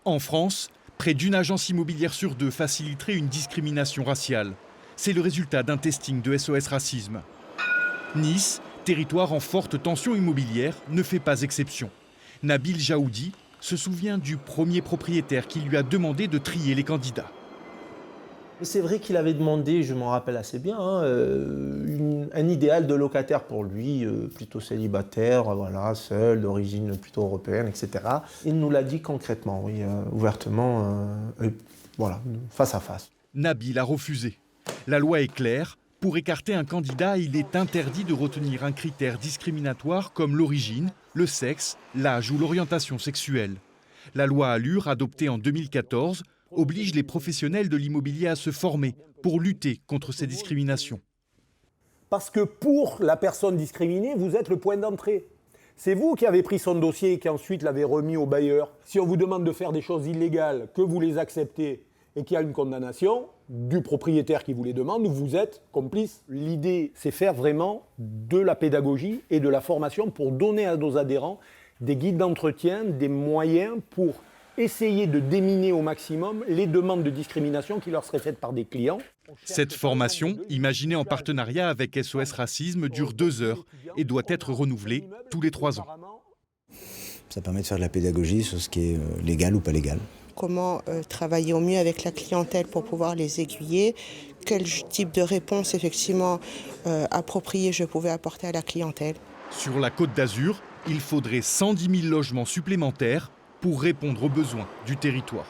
En France, près d'une agence immobilière sur deux faciliterait une discrimination raciale. C'est le résultat d'un testing de SOS Racisme. Nice, territoire en forte tension immobilière, ne fait pas exception. Nabil Jaoudi se souvient du premier propriétaire qui lui a demandé de trier les candidats. C'est vrai qu'il avait demandé, je m'en rappelle assez bien, un idéal de locataire pour lui, plutôt célibataire, voilà, seul, d'origine plutôt européenne, etc. Il nous l'a dit concrètement, oui, ouvertement, voilà, face à face. Nabil a refusé. La loi est claire. Pour écarter un candidat, il est interdit de retenir un critère discriminatoire comme l'origine, le sexe, l'âge ou l'orientation sexuelle. La loi Allure, adoptée en 2014, oblige les professionnels de l'immobilier à se former pour lutter contre ces discriminations. Parce que pour la personne discriminée, vous êtes le point d'entrée. C'est vous qui avez pris son dossier et qui ensuite l'avez remis au bailleur. Si on vous demande de faire des choses illégales, que vous les acceptez et qu'il y a une condamnation du propriétaire qui vous les demande, vous êtes complice. L'idée, c'est faire vraiment de la pédagogie et de la formation pour donner à nos adhérents des guides d'entretien, des moyens pour essayer de déminer au maximum les demandes de discrimination qui leur seraient faites par des clients. Cette formation, imaginée en partenariat avec SOS Racisme, dure 2 heures et doit être renouvelée tous les 3 ans. Ça permet de faire de la pédagogie sur ce qui est légal ou pas légal. Comment travailler au mieux avec la clientèle pour pouvoir les aiguiller, quel type de réponse effectivement appropriée je pouvais apporter à la clientèle. Sur la Côte d'Azur, il faudrait 110 000 logements supplémentaires pour répondre aux besoins du territoire.